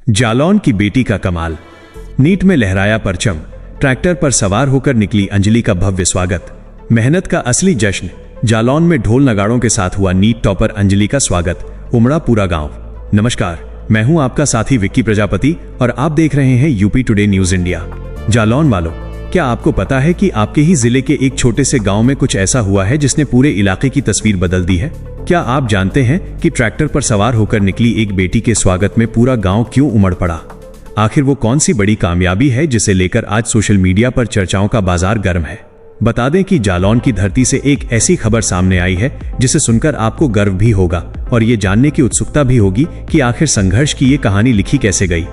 जालौन की बेटी का कमाल, नीट में लहराया परचम, ट्रैक्टर पर सवार होकर निकली अंजलि का भव्य स्वागत। मेहनत का असली जश्न, जालौन में ढोल नगाड़ों के साथ हुआ नीट टॉपर अंजलि का स्वागत, उमड़ा पूरा गांव। नमस्कार, मैं हूं आपका साथी विक्की प्रजापति और आप देख रहे हैं UP today news India. Jalaun वालों, क्या आपको पता है कि आपके ही जिले के एक छोटे से गांव में कुछ ऐसा हुआ है जिसने पूरे इलाके की तस्वीर बदल दी है? क्या आप जानते हैं कि ट्रैक्टर पर सवार होकर निकली एक बेटी के स्वागत में पूरा गांव क्यों उमड़ पड़ा? आखिर वो कौन सी बड़ी कामयाबी है जिसे लेकर आज सोशल मीडिया पर चर्चाओं का बाजार गर्म है? बता दें कि जालौन की धरती से एक ऐसी खबर सामने आई है जिसे सुनकर आपको गर्व भी होगा और ये जानने की उत्सुकता भी होगी कि आखिर संघर्ष की ये कहानी लिखी कैसे गई।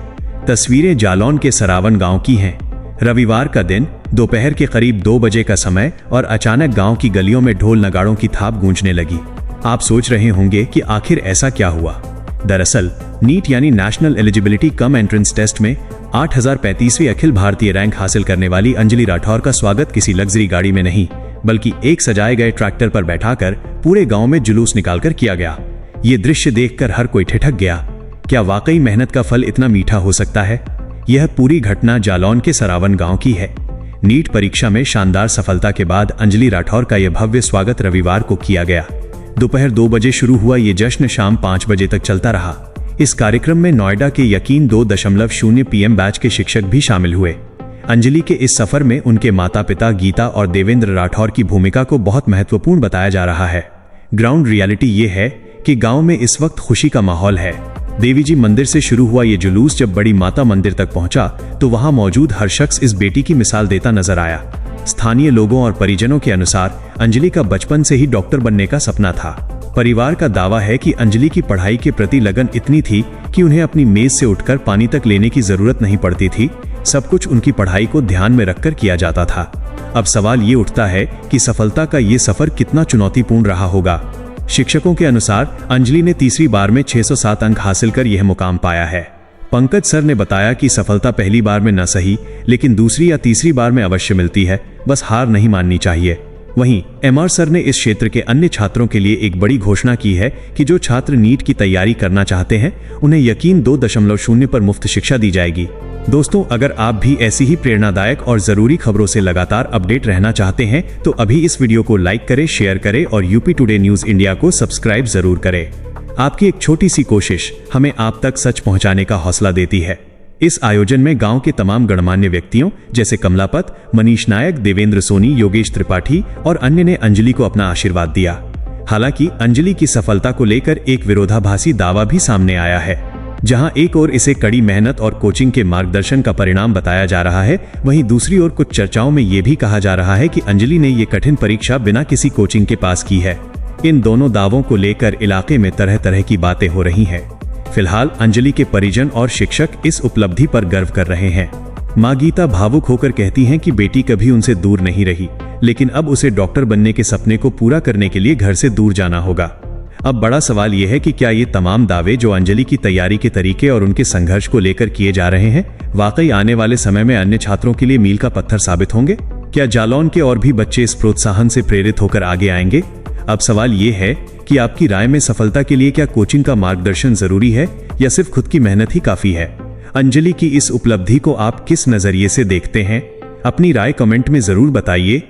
तस्वीरें जालौन के सरावन गांव की हैं। रविवार का दिन, दोपहर के करीब 2 बजे का समय और अचानक गांव की गलियों में ढोल नगाड़ों की थाप गूंजने लगी। आप सोच रहे होंगे कि आखिर ऐसा क्या हुआ। दरअसल नीट यानी national eligibility cum entrance test में 8035वीं अखिल भारतीय रैंक हासिल करने वाली अंजलि राठौर का स्वागत किसी लग्जरी गाड़ी में नहीं बल्कि एक सजाए गए ट्रैक्टर पर बैठाकर पूरे गांव में जुलूस निकालकर किया गया। ये दृश्य देखकर हर कोई ठिठक गया। क्या वाकई मेहनत का फल इतना मीठा हो सकता है? यह पूरी घटना जालौन के सरावन गांव की है। नीट परीक्षा में शानदार सफलता के बाद अंजलि राठौर का यह भव्य स्वागत रविवार को किया गया। दोपहर 2 बजे शुरू हुआ ये जश्न शाम 5 बजे तक चलता रहा। इस कार्यक्रम में नोएडा के यकीन 2.0 PM बैच के शिक्षक भी शामिल हुए। अंजलि के इस सफर में उनके माता पिता गीता और देवेंद्र राठौर की भूमिका को बहुत महत्वपूर्ण बताया जा रहा है। ग्राउंड रियलिटी ये है कि गांव में इस वक्त खुशी का माहौल है। देवी जी मंदिर से शुरू हुआ ये जुलूस जब बड़ी माता मंदिर तक पहुंचा तो वहां मौजूद हर शख्स इस बेटी की मिसाल देता नजर आया। स्थानीय लोगों और परिजनों के अनुसार अंजलि का बचपन से ही डॉक्टर बनने का सपना था। परिवार का दावा है कि अंजलि की पढ़ाई के प्रति लगन इतनी थी कि उन्हें अपनी मेज से उठकर पानी तक लेने की जरूरत नहीं पड़ती थी। सब कुछ उनकी पढ़ाई को ध्यान में रखकर किया जाता था। अब सवाल ये उठता है कि सफलता का ये सफर कितना चुनौतीपूर्ण रहा होगा। शिक्षकों के अनुसार अंजलि ने तीसरी बार में 607 अंक हासिल कर यह मुकाम पाया है। पंकज सर ने बताया कि सफलता पहली बार में न सही लेकिन दूसरी या तीसरी बार में अवश्य मिलती है, बस हार नहीं माननी चाहिए। वहीं MR सर ने इस क्षेत्र के अन्य छात्रों के लिए एक बड़ी घोषणा की है कि जो छात्र नीट की तैयारी करना चाहते हैं उन्हें यकीन 2.0 पर मुफ्त शिक्षा दी जाएगी। दोस्तों, अगर आप भी ऐसी ही प्रेरणादायक और जरूरी खबरों से लगातार अपडेट रहना चाहते हैं तो अभी इस वीडियो को लाइक करें, शेयर करें और यूपी टुडे न्यूज इंडिया को सब्सक्राइब जरूर करें। आपकी एक छोटी सी कोशिश हमें आप तक सच पहुंचाने का हौसला देती है। इस आयोजन में गांव के तमाम गणमान्य व्यक्तियों जैसे कमलापत, मनीष नायक, देवेंद्र सोनी, योगेश त्रिपाठी और अन्य ने अंजलि को अपना आशीर्वाद दिया। हालांकि अंजलि की सफलता को लेकर एक विरोधाभासी दावा भी सामने आया है। जहां एक ओर इसे कड़ी मेहनत और कोचिंग के मार्गदर्शन का परिणाम बताया जा रहा है, वहीं दूसरी ओर कुछ चर्चाओं में यह भी कहा जा रहा है कि अंजलि ने ये कठिन परीक्षा बिना किसी कोचिंग के पास की है। इन दोनों दावों को लेकर इलाके में तरह तरह की बातें हो रही हैं। फिलहाल अंजलि के परिजन और शिक्षक इस उपलब्धि पर गर्व कर रहे हैं। मां गीता भावुक होकर कहती हैं कि बेटी कभी उनसे दूर नहीं रही, लेकिन अब उसे डॉक्टर बनने के सपने को पूरा करने के लिए घर से दूर जाना होगा। अब बड़ा सवाल यह है कि क्या ये तमाम दावे जो अंजलि की तैयारी के तरीके और उनके संघर्ष को लेकर किए जा रहे हैं वाकई आने वाले समय में अन्य छात्रों के लिए मील का पत्थर साबित होंगे? क्या जालौन के और भी बच्चे इस प्रोत्साहन से प्रेरित होकर आगे आएंगे? अब सवाल ये है कि आपकी राय में सफलता के लिए क्या कोचिंग का मार्गदर्शन जरूरी है या सिर्फ खुद की मेहनत ही काफी है? अंजलि की इस उपलब्धि को आप किस नजरिए से देखते हैं? अपनी राय कमेंट में जरूर बताइए।